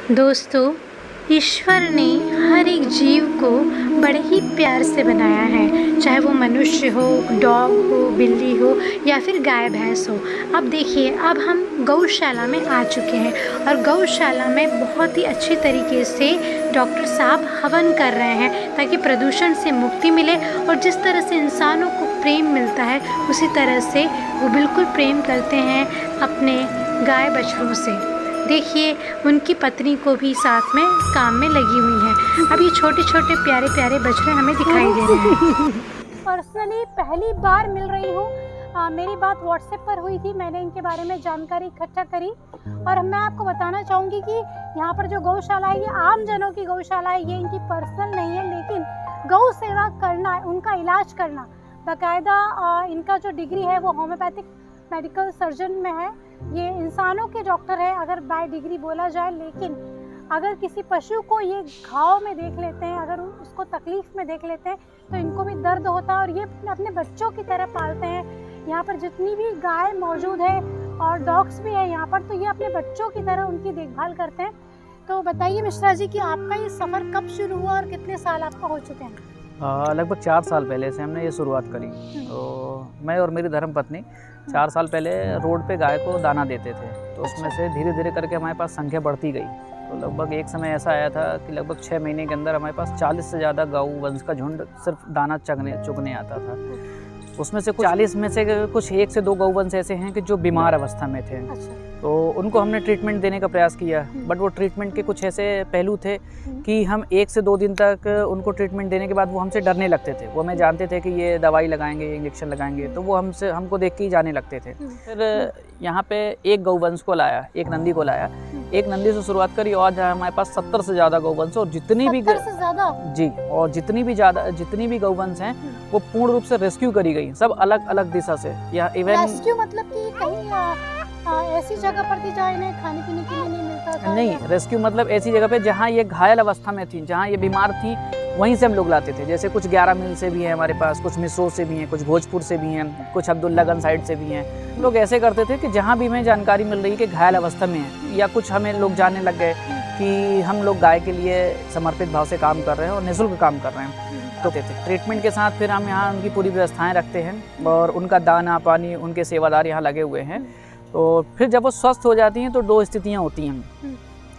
दोस्तों, ईश्वर ने हर एक जीव को बड़े ही प्यार से बनाया है, चाहे वो मनुष्य हो, डॉग हो, बिल्ली हो या फिर गाय भैंस हो। अब देखिए, अब हम गौशाला में आ चुके हैं और गौशाला में बहुत ही अच्छे तरीके से डॉक्टर साहब हवन कर रहे हैं ताकि प्रदूषण से मुक्ति मिले। और जिस तरह से इंसानों को प्रेम मिलता है, उसी तरह से वो बिल्कुल प्रेम करते हैं अपने गाय बछड़ों से। देखिए, उनकी पत्नी को भी साथ में काम में लगी हुई है। अब ये छोटे छोटे प्यारे प्यारे बछड़े हमें दिखाई दे रहे हैं। पर्सनली पहली बार मिल रही हूँ। मेरी बात व्हाट्सएप पर हुई थी, मैंने इनके बारे में जानकारी इकट्ठा करी और मैं आपको बताना चाहूँगी कि यहाँ पर जो गौशाला है, ये आम जनों की गौशाला है, ये इनकी पर्सनल नहीं है। लेकिन गौ सेवा करना, उनका इलाज करना, बाकायदा इनका जो डिग्री है वो होम्योपैथिक मेडिकल सर्जन में है। ये इंसानों के डॉक्टर है अगर बाय डिग्री बोला जाए। लेकिन अगर किसी पशु को ये घाव में देख लेते हैं, अगर उसको तकलीफ़ में देख लेते हैं, तो इनको भी दर्द होता है और ये अपने बच्चों की तरह पालते हैं। यहाँ पर जितनी भी गाय मौजूद है और डॉग्स भी है यहाँ पर, तो ये अपने बच्चों की तरह उनकी देखभाल करते हैं। तो बताइए मिश्रा जी कि आपका ये सफ़र कब शुरू हुआ और कितने साल आपका हो चुके हैं? लगभग 4 साल पहले से हमने ये शुरुआत करी। तो मैं और मेरी धर्मपत्नी 4 साल पहले रोड पे गाय को दाना देते थे, तो उसमें से धीरे धीरे करके हमारे पास संख्या बढ़ती गई। तो लगभग एक समय ऐसा आया था कि लगभग 6 महीने के अंदर हमारे पास 40 से ज़्यादा गौ वंश का झुंड सिर्फ दाना चुगने आता था। उसमें से 40 में से कुछ 1 से 2 गौवंश ऐसे हैं कि जो बीमार अवस्था में थे। तो उनको हमने ट्रीटमेंट देने का प्रयास किया, बट वो ट्रीटमेंट के कुछ ऐसे पहलू थे कि हम 1 से 2 दिन तक उनको ट्रीटमेंट देने के बाद वो हमसे डरने लगते थे। वो हमें जानते थे कि ये दवाई लगाएंगे, इंजेक्शन लगाएंगे, तो वो हमको देख के ही जाने लगते थे। फिर यहाँ पे एक गौवंश को लाया, एक नंदी को लाया, एक नंदी से शुरुआत करी और हमारे पास 70 से ज़्यादा गौवंश और जितनी भी जी और जितनी भी गौवंश हैं वो पूर्ण रूप से रेस्क्यू करी गई, सब अलग अलग दिशा से। या इवन रेस्क्यू मतलब कि कहीं ऐसी जगह पर थी जहाँ इन्हें खाने पीने के लिए नहीं मिलता था? नहीं, रेस्क्यू मतलब ऐसी जगह पे जहाँ ये घायल अवस्था में थी, जहाँ ये बीमार थी, वहीं से हम लोग लाते थे। जैसे कुछ 11 मील से भी हैं हमारे पास, कुछ मिसरो से भी हैं, कुछ भोजपुर से भी हैं, कुछ अब्दुल्लागंज साइड से भी हैं। लोग ऐसे करते थे कि जहाँ भी हमें जानकारी मिल रही है कि घायल अवस्था में है, या कुछ हमें लोग जानने लग गए कि हम लोग गाय के लिए समर्पित भाव से काम कर रहे हैं और निःशुल्क काम कर रहे हैं, तो ट्रीटमेंट के साथ फिर हम यहाँ उनकी पूरी व्यवस्थाएं रखते हैं और उनका दाना पानी, उनके सेवादार यहाँ लगे हुए हैं। तो फिर जब वो स्वस्थ हो जाती हैं तो 2 स्थितियाँ होती हैं।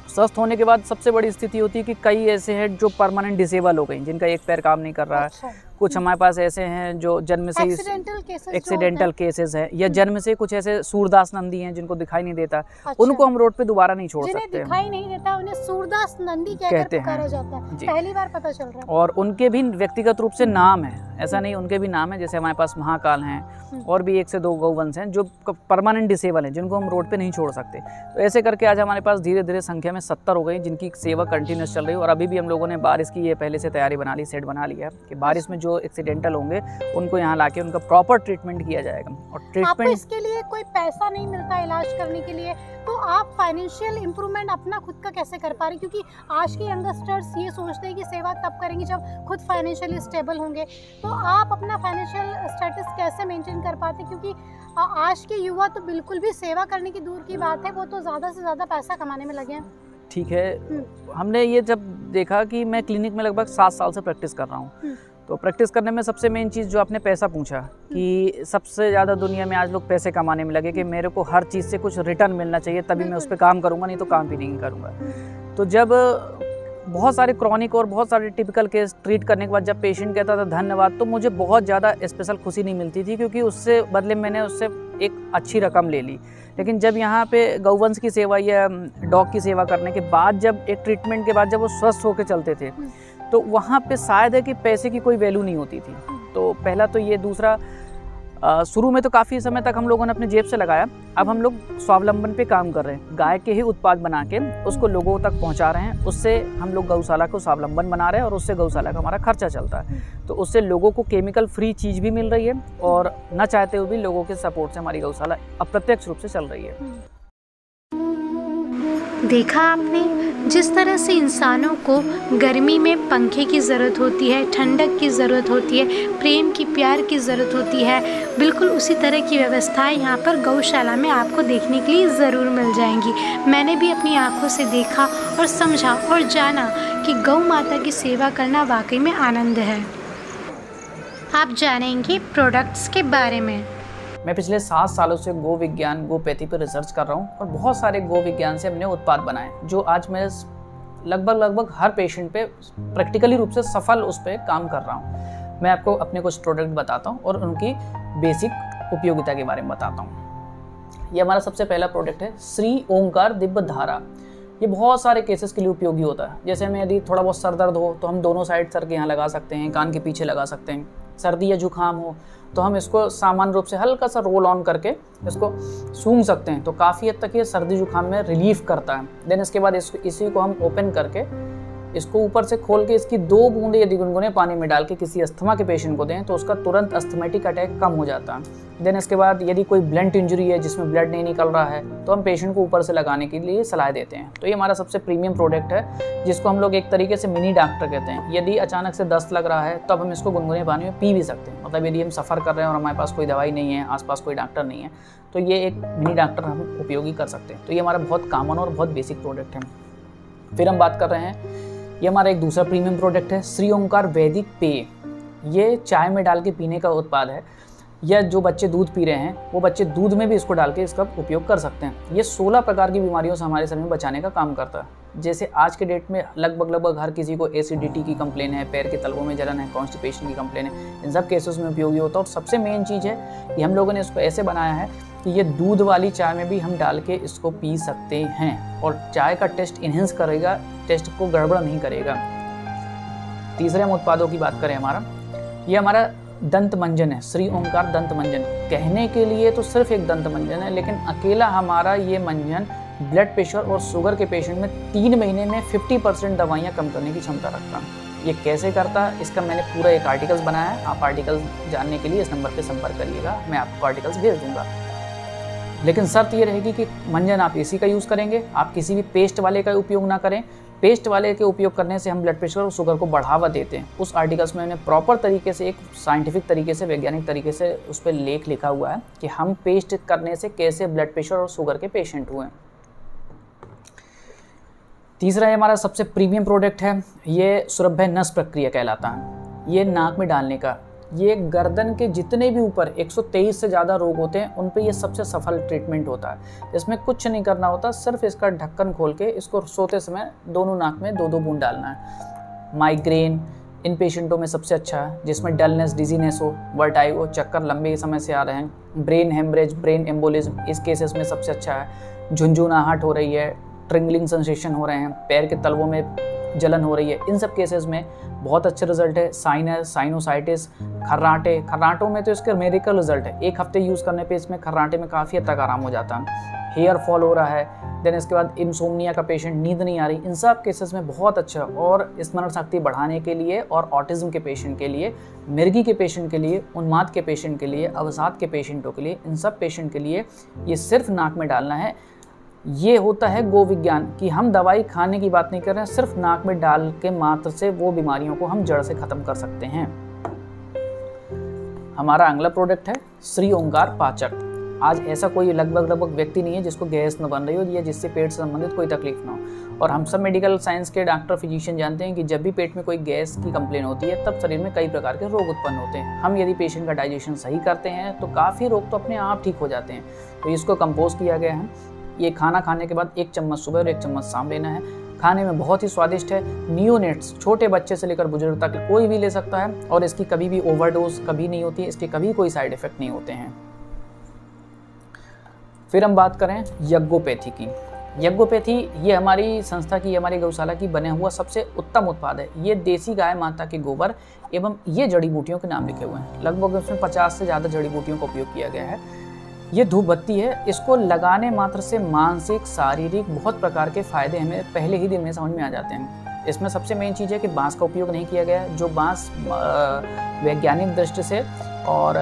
स्वस्थ होने के बाद सबसे बड़ी स्थिति होती है कि कई ऐसे हैं जो परमानेंट डिसेबल हो गई, जिनका एक पैर काम नहीं कर रहा है। कुछ हमारे पास ऐसे हैं जो जन्म से एक्सीडेंटल केसेस हैं, या जन्म से कुछ ऐसे सूरदास नंदी हैं जिनको दिखाई नहीं देता। उनको हम रोड पे दोबारा नहीं छोड़ सकते। दिखाई नहीं देता उन्हें सूरदास नंदी कहते हैं, जाता है। पहली बार पता चल रहा है। और उनके भी व्यक्तिगत रूप से नाम है, ऐसा नहीं, उनके भी नाम है। जैसे हमारे पास महाकाल हैं और भी 1 से 2 गौवंश हैं जो परमानेंट डिसेबल हैं, जिनको हम रोड पे नहीं छोड़ सकते। तो ऐसे करके आज हमारे पास धीरे धीरे संख्या में 70 हो गई, जिनकी सेवा कंटिन्यूस चल रही है। और अभी भी हम लोगों ने बारिश की ये पहले से तैयारी बना ली, सेट बना लिया कि बारिश में जो एक्सीडेंटल होंगे उनको यहाँ लाके उनका प्रॉपर ट्रीटमेंट किया जाएगा। और ट्रीटमेंट आपको इसके लिए कोई पैसा नहीं मिलता इलाज करने के लिए, तो आप फाइनेंशियल इंप्रूवमेंट अपना खुद का कैसे कर पा रहे हैं? क्योंकि आज के यंगस्टर्स ये सोचते हैं कि सेवा तब करेंगे जब खुद फाइनेंशियली स्टेबल होंगे। तो आप अपना फाइनेंशियल स्टेटस कैसे मेंटेन कर पाते? क्योंकि आज के युवा तो बिल्कुल भी सेवा करने की दूर की बात है, वो तो ज़्यादा से ज़्यादा पैसा कमाने में लगे हैं। ठीक है, हमने ये जब देखा कि मैं क्लिनिक में लगभग 7 साल से प्रैक्टिस कर रहा हूँ, तो प्रैक्टिस करने में सबसे मेन चीज़ जो आपने पैसा पूछा कि सबसे ज़्यादा दुनिया में आज लोग पैसे कमाने में लगे कि मेरे को हर चीज़ से कुछ रिटर्न मिलना चाहिए तभी मैं उस पर काम करूँगा, नहीं तो काम भी नहीं करूँगा। तो जब बहुत सारे क्रॉनिक और बहुत सारे टिपिकल केस ट्रीट करने के बाद जब पेशेंट कहता था धन्यवाद, तो मुझे बहुत ज़्यादा स्पेशल खुशी नहीं मिलती थी, क्योंकि उससे बदले मैंने उससे एक अच्छी रकम ले ली। लेकिन जब यहाँ पे गौवंश की सेवा या डॉग की सेवा करने के बाद, जब एक ट्रीटमेंट के बाद जब वो स्वस्थ होकर चलते थे, तो वहाँ पे शायद है कि पैसे की कोई वैल्यू नहीं होती थी। तो पहला तो ये, दूसरा शुरू में तो काफ़ी समय तक हम लोगों ने अपने जेब से लगाया। अब हम लोग स्वावलंबन पे काम कर रहे हैं, गाय के ही उत्पाद बना के उसको लोगों तक पहुंचा रहे हैं। उससे हम लोग गौशाला को स्वावलंबन बना रहे हैं और उससे गौशाला का हमारा खर्चा चलता है। तो उससे लोगों को केमिकल फ्री चीज़ भी मिल रही है और न चाहते हुए भी लोगों के सपोर्ट से हमारी गौशाला अप्रत्यक्ष रूप से चल रही है। देखा आपने, जिस तरह से इंसानों को गर्मी में पंखे की ज़रूरत होती है, ठंडक की ज़रूरत होती है, प्रेम की प्यार की ज़रूरत होती है, बिल्कुल उसी तरह की व्यवस्थाएं यहाँ पर गौशाला में आपको देखने के लिए ज़रूर मिल जाएंगी। मैंने भी अपनी आंखों से देखा और समझा और जाना कि गौ माता की सेवा करना वाकई में आनंद है। आप जानेंगे प्रोडक्ट्स के बारे में। मैं पिछले 7 सालों से गो विज्ञान गोपैथी पर रिसर्च कर रहा हूँ और बहुत सारे गो विज्ञान से हमने उत्पाद बनाए जो आज मैं लगभग हर पेशेंट पे प्रैक्टिकली रूप से सफल उस पर काम कर रहा हूँ। मैं आपको अपने कुछ प्रोडक्ट बताता हूँ और उनकी बेसिक उपयोगिता के बारे में बताता हूँ। ये हमारा सबसे पहला प्रोडक्ट है श्री ओंकार दिव्य धारा। ये बहुत सारे केसेस के लिए उपयोगी होता है। जैसे हमें यदि थोड़ा बहुत सर दर्द हो तो हम दोनों साइड सर के यहाँ लगा सकते हैं, कान के पीछे लगा सकते हैं। सर्दी या जुकाम हो तो हम इसको सामान्य रूप से हल्का सा रोल ऑन करके इसको सूंघ सकते हैं, तो काफ़ी हद तक ये सर्दी जुकाम में रिलीफ करता है। देन इसके बाद इसी को हम ओपन करके इसको ऊपर से खोल के इसकी 2 बूंदे यदि गुनगुने पानी में डाल के किसी अस्थमा के पेशेंट को दें तो उसका तुरंत अस्थमेटिक अटैक कम हो जाता है। देन इसके बाद यदि कोई ब्लंट इंजरी है जिसमें ब्लड नहीं निकल रहा है तो हम पेशेंट को ऊपर से लगाने के लिए सलाह देते हैं। तो ये हमारा सबसे प्रीमियम प्रोडक्ट है जिसको हम लोग एक तरीके से मिनी डॉक्टर कहते हैं। यदि अचानक से दस्त लग रहा है तब हम इसको गुनगुने पानी में पी भी सकते हैं। मतलब यदि हम सफ़र कर रहे हैं और हमारे पास कोई दवाई नहीं है, आसपास कोई डॉक्टर नहीं है, तो ये एक मिनी डॉक्टर हम उपयोगी कर सकते हैं। तो ये हमारा बहुत कॉमन और बहुत बेसिक प्रोडक्ट है। फिर हम बात कर रहे हैं, ये हमारा एक दूसरा प्रीमियम प्रोडक्ट है श्री ओंकार वैदिक पेय। ये चाय में डाल के पीने का उत्पाद है, या जो बच्चे दूध पी रहे हैं वो बच्चे दूध में भी इसको डाल के इसका उपयोग कर सकते हैं। ये 16 प्रकार की बीमारियों से हमारे शरीर में बचाने का काम करता है। जैसे आज के डेट में लगभग हर किसी को एसिडिटी की कंप्लेन है, पैर के तलवों में जलन है, कॉन्स्टिपेशन की कंप्लेन है, इन सब केसेस में उपयोगी होता है। और सबसे मेन चीज़ है कि हम लोगों ने इसको ऐसे बनाया है कि ये दूध वाली चाय में भी हम डाल के इसको पी सकते हैं और चाय का टेस्ट इन्हेंस करेगा, टेस्ट को गड़बड़ नहीं करेगा। तीसरे हम उत्पादों की बात करें, ये हमारा दंत मंजन है, श्री ओंकार दंत मंजन। कहने के लिए तो सिर्फ एक दंत मंजन है, लेकिन अकेला हमारा ये मंजन ब्लड प्रेशर और शुगर के पेशेंट में 3 महीने में 50% दवाइयाँ कम करने की क्षमता रखता है। ये कैसे करता है इसका मैंने पूरा एक आर्टिकल्स बनाया है। आप आर्टिकल्स जानने के लिए इस नंबर पर संपर्क करिएगा, मैं आपको आर्टिकल्स भेज दूँगा। लेकिन शर्त ये रहेगी कि मंजन आप इसी का यूज़ करेंगे, आप किसी भी पेस्ट वाले का उपयोग ना करें। पेस्ट वाले के उपयोग करने से हम ब्लड प्रेशर और शुगर को बढ़ावा देते हैं। उस आर्टिकल्स में मैंने प्रॉपर तरीके से, एक साइंटिफिक तरीके से, वैज्ञानिक तरीके से उस पर लेख लिखा हुआ है कि हम पेस्ट करने से कैसे ब्लड प्रेशर और शुगर के पेशेंट हुए। तीसरा ये हमारा सबसे प्रीमियम प्रोडक्ट है, ये सुरभ्य नस प्रक्रिया कहलाता है। ये नाक में डालने का, ये गर्दन के जितने भी ऊपर 123 से ज़्यादा रोग होते हैं उन पे ये सबसे सफल ट्रीटमेंट होता है। इसमें कुछ नहीं करना होता, सिर्फ इसका ढक्कन खोल के इसको सोते समय दोनों नाक में 2-2 बूंद डालना है। माइग्रेन इन पेशेंटों में सबसे अच्छा है, जिसमें डलनेस, डिजीनेस हो, वर्टाइगो, चक्कर लंबे समय से आ रहे हैं, ब्रेन हेमरेज, ब्रेन एम्बोलिज्म, इस केसेस में सबसे अच्छा है। झुंझुनाहट हो रही है, ट्रिंगलिंग सेंसेशन हो रहे हैं, पैर के तलवों में जलन हो रही है, इन सब केसेस में बहुत अच्छे रिजल्ट है। साइनस, साइनोसाइटिस, खर्राटों में तो इसके मेडिकल रिजल्ट है। 1 हफ्ते यूज़ करने पे इसमें खर्राटे में काफ़ी हद तक आराम हो जाता है। हेयर फॉल हो रहा है, देन इसके बाद इंसोम्निया का पेशेंट, नींद नहीं आ रही, इन सब केसेस में बहुत अच्छा। और स्मरण शक्ति बढ़ाने के लिए और ऑटिज्म के पेशेंट के लिए, मिर्गी के पेशेंट के लिए, उन्माद के पेशेंट के लिए, अवसाद के पेशेंटों के लिए, इन सब पेशेंट के लिए ये सिर्फ नाक में डालना है। ये होता है गो विज्ञान कि हम दवाई खाने की बात नहीं कर रहे हैं, सिर्फ नाक में डाल के मात्र से वो बीमारियों को हम जड़ से ख़त्म कर सकते हैं। हमारा अगला प्रोडक्ट है श्री ओंकार पाचक। आज ऐसा कोई लगभग व्यक्ति नहीं है जिसको गैस न बन रही हो या जिससे पेट से संबंधित कोई तकलीफ ना हो। और हम सब मेडिकल साइंस के डॉक्टर, फिजिशियन जानते हैं कि जब भी पेट में कोई गैस की कंप्लेन होती है तब शरीर में कई प्रकार के रोग उत्पन्न होते हैं। हम यदि पेशेंट का डाइजेशन सही करते हैं तो काफ़ी रोग तो अपने आप ठीक हो जाते हैं। तो इसको कंपोज किया गया है। ये खाना खाने के बाद 1 चम्मच सुबह और 1 चम्मच शाम लेना है। खाने में बहुत ही स्वादिष्ट है। नियोनेट्स, छोटे बच्चे से लेकर बुजुर्ग तक कोई भी ले सकता है और इसकी कभी भी ओवरडोज कभी नहीं होती है, इसके कभी कोई साइड इफेक्ट नहीं होते हैं। फिर हम बात करें यज्ञोपैथी की। यज्ञोपैथी ये हमारी संस्था की, हमारी गौशाला की बने हुआ सबसे उत्तम उत्पाद है। ये देसी गाय माता के गोबर एवं ये जड़ी बूटियों के नाम लिखे हुए हैं। लगभग उसमें 50 से ज़्यादा जड़ी बूटियों का उपयोग किया गया है। ये धूप बत्ती है, इसको लगाने मात्र से मानसिक, शारीरिक बहुत प्रकार के फायदे हमें पहले ही दिन में समझ में आ जाते हैं। इसमें सबसे मेन चीज़ है कि बांस का उपयोग नहीं किया गया है। जो बांस वैज्ञानिक दृष्टि से और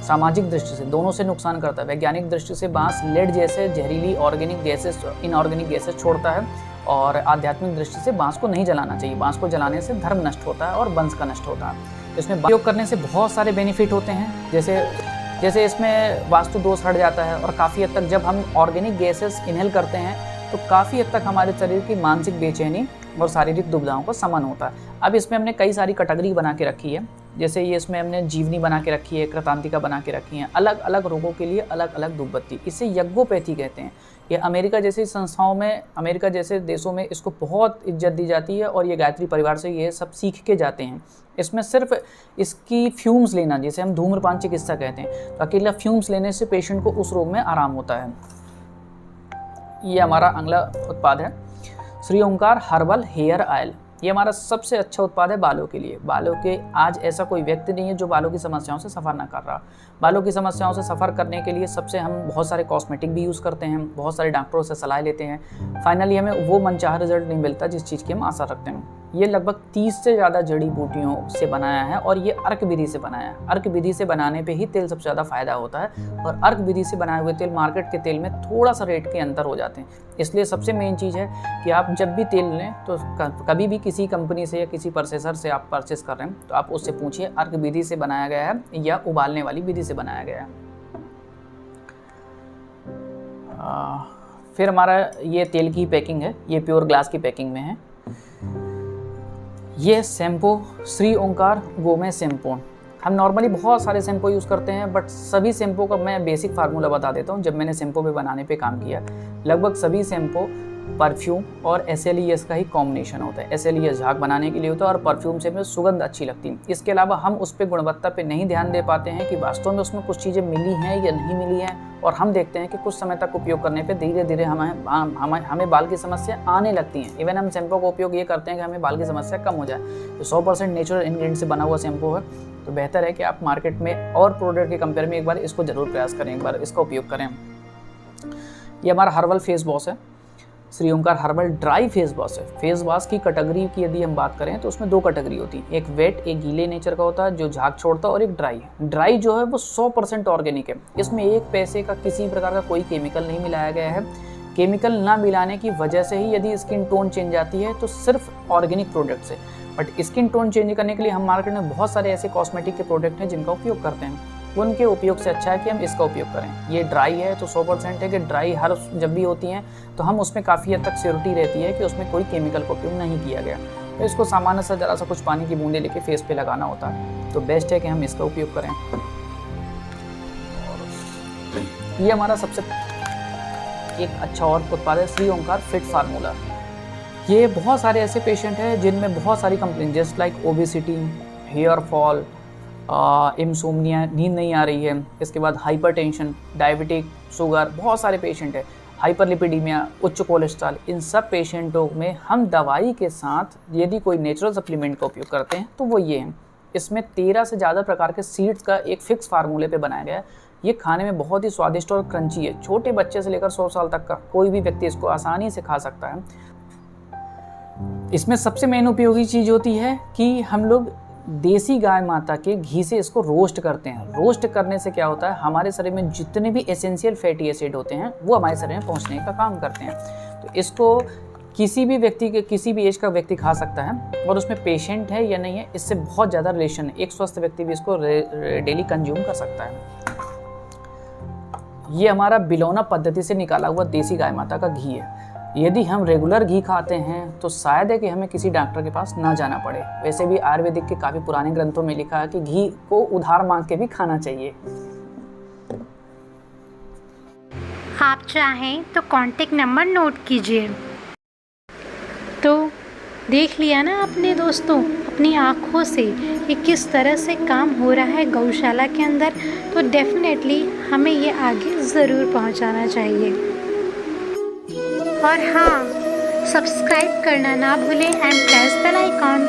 सामाजिक दृष्टि से दोनों से नुकसान करता है। वैज्ञानिक दृष्टि से बांस लेड जैसे जहरीली ऑर्गेनिक गैसेस, इनऑर्गेनिक गैसेस छोड़ता है और आध्यात्मिक दृष्टि से बांस को नहीं जलाना चाहिए। बांस को जलाने से धर्म नष्ट होता है और वंश का नष्ट होता है। इसमें उपयोग करने से बहुत सारे बेनिफिट होते हैं, जैसे इसमें वास्तु दोष हट जाता है और काफ़ी हद तक जब हम ऑर्गेनिक गैसेस इनहेल करते हैं तो काफ़ी हद तक हमारे शरीर की मानसिक बेचैनी और शारीरिक दुविधाओं का शमन होता है। अब इसमें हमने कई सारी कैटेगरी बना के रखी है, जैसे ये इसमें हमने जीवनी बना के रखी है, कृतांतिका बना के रखी है, अलग अलग रोगों के लिए अलग अलग धूपबत्ती। इसे यज्ञोपैथी कहते हैं। ये अमेरिका जैसी संस्थाओं में, अमेरिका जैसे देशों में इसको बहुत इज्जत दी जाती है और ये गायत्री परिवार से ये सब सीख के जाते हैं। इसमें सिर्फ इसकी फ्यूम्स लेना, जिसे हम धूम्रपान चिकित्सा कहते हैं, तो अकेला फ्यूम्स लेने से पेशेंट को उस रोग में आराम होता है। ये हमारा अगला उत्पाद है श्री ओंकार हर्बल हेयर ऑयल। ये हमारा सबसे अच्छा उत्पाद है बालों के लिए। बालों के आज ऐसा कोई व्यक्ति नहीं है जो बालों की समस्याओं से सफ़र ना कर रहा। बालों की समस्याओं से सफ़र करने के लिए सबसे हम बहुत सारे कॉस्मेटिक भी यूज़ करते हैं, बहुत सारे डॉक्टरों से सलाह लेते हैं। फाइनली हमें वो मनचाहा रिजल्ट नहीं मिलता जिस चीज़ की हम आशा रखते हैं। ये लगभग 30 से ज़्यादा जड़ी बूटियों से बनाया है और ये अर्क विधि से बनाया है। अर्क विधि से बनाने पे ही तेल सबसे ज़्यादा फ़ायदा होता है और अर्क विधि से बनाए हुए तेल मार्केट के तेल में थोड़ा सा रेट के अंतर हो जाते हैं। इसलिए सबसे मेन चीज़ है कि आप जब भी तेल लें तो कभी भी किसी कंपनी से या किसी प्रोसेसर से आप परचेस कर रहे हैं तो आप उससे पूछिए अर्क विधि से बनाया गया है या उबालने वाली विधि से बनाया गया है। फिर हमारा ये तेल की पैकिंग है, ये प्योर ग्लास की पैकिंग में है। ये शैम्पू श्री ओंकार गोमय शैम्पू। हम नॉर्मली बहुत सारे शैम्पू यूज़ करते हैं, बट सभी शैम्पू का मैं बेसिक फार्मूला बता देता हूँ। जब मैंने शैम्पू पे बनाने पे काम किया, लगभग सभी शैम्पू परफ्यूम और SLES का ही कॉम्बिनेशन होता है। SLES झाग बनाने के लिए होता है और परफ्यूम से हमें सुगंध अच्छी लगती है। इसके अलावा हम उस पर गुणवत्ता पे नहीं ध्यान दे पाते हैं कि वास्तव में उसमें कुछ चीज़ें मिली हैं या नहीं मिली हैं, और हम देखते हैं कि कुछ समय तक उपयोग करने पे धीरे धीरे हमें बाल की समस्या आने लगती हैं। इवन हम शैम्पू का उपयोग ये करते हैं कि हमें बाल की समस्या कम हो जाए। तो 100% नेचुरल इंग्रेडिएंट से बना हुआ शैम्पू है, तो बेहतर है कि आप मार्केट में और प्रोडक्ट के कंपेयर में एक बार इसको ज़रूर प्रयास करें, एक बार इसका उपयोग करें। ये हमारा हर्बल फेस वॉश है, श्री ओंकार हर्बल ड्राई फेस वॉश है। फेस वॉश की कैटेगरी की यदि हम बात करें तो उसमें 2 कैटेगरी होती है, एक वेट, एक गीले नेचर का होता है जो झाग छोड़ता है, और एक ड्राई। ड्राई जो है वो 100% ऑर्गेनिक है। इसमें एक पैसे का किसी प्रकार का कोई केमिकल नहीं मिलाया गया है। केमिकल ना मिलाने की वजह से ही यदि स्किन टोन चेंज आती है तो सिर्फ ऑर्गेनिक प्रोडक्ट से। बट स्किन टोन चेंज करने के लिए हम मार्केट में बहुत सारे ऐसे कॉस्मेटिक के प्रोडक्ट हैं जिनका उपयोग करते हैं। उनके उपयोग से अच्छा है कि हम इसका उपयोग करें। ये ड्राई है तो 100% है कि ड्राई हर जब भी होती हैं तो हम उसमें काफ़ी हद तक श्योरिटी रहती है कि उसमें कोई केमिकल का उपयोग नहीं किया गया। तो इसको सामान्य सा जरा सा कुछ पानी की बूंदे लेके फेस पे लगाना होता है, तो बेस्ट है कि हम इसका उपयोग करें। ये हमारा सबसे एक अच्छा और उत्पाद है श्री ओंकार फिट फार्मूला। ये बहुत सारे ऐसे पेशेंट हैं जिनमें बहुत सारी complain, just like obesity, hair fall, insomnia, नींद नहीं आ रही है, इसके बाद हाइपरटेंशन, डायबिटिक, शुगर, बहुत सारे पेशेंट हैं, हाइपरलिपिडीमिया, उच्च कोलेस्ट्रॉल। इन सब पेशेंटों में हम दवाई के साथ यदि कोई नेचुरल सप्लीमेंट का उपयोग करते हैं तो वो ये है। इसमें 13 से ज़्यादा प्रकार के सीड्स का एक फिक्स फार्मूले पे बनाया गया है। ये खाने में बहुत ही स्वादिष्ट और क्रंची है। छोटे बच्चे से लेकर 100 साल तक का कोई भी व्यक्ति इसको आसानी से खा सकता है। इसमें सबसे मेन उपयोगी चीज़ होती है कि हम लोग देसी गाय माता के घी से इसको रोस्ट करते हैं। रोस्ट करने से क्या होता है, हमारे शरीर में जितने भी एसेंशियल फैटी एसिड होते हैं वो हमारे शरीर में पहुंचने का काम करते हैं। तो इसको किसी भी व्यक्ति के, किसी भी एज का व्यक्ति खा सकता है, और उसमें पेशेंट है या नहीं है इससे बहुत ज़्यादा रिलेशन है। एक स्वस्थ व्यक्ति भी इसको डेली कंज्यूम कर सकता है। ये हमारा बिलौना पद्धति से निकाला हुआ देसी गाय माता का घी है। यदि हम रेगुलर घी खाते हैं तो शायद है कि हमें किसी डॉक्टर के पास ना जाना पड़े। वैसे भी आयुर्वेदिक के काफ़ी पुराने ग्रंथों में लिखा है कि घी को उधार मांग के भी खाना चाहिए। आप चाहें तो कांटेक्ट नंबर नोट कीजिए। तो देख लिया ना अपने दोस्तों अपनी आँखों से कि किस तरह से काम हो रहा है गौशाला के अंदर, तो डेफिनेटली हमें ये आगे ज़रूर पहुंचाना चाहिए। और हाँ, सब्सक्राइब करना ना भूलें एंड प्रेस बेल आइकॉन।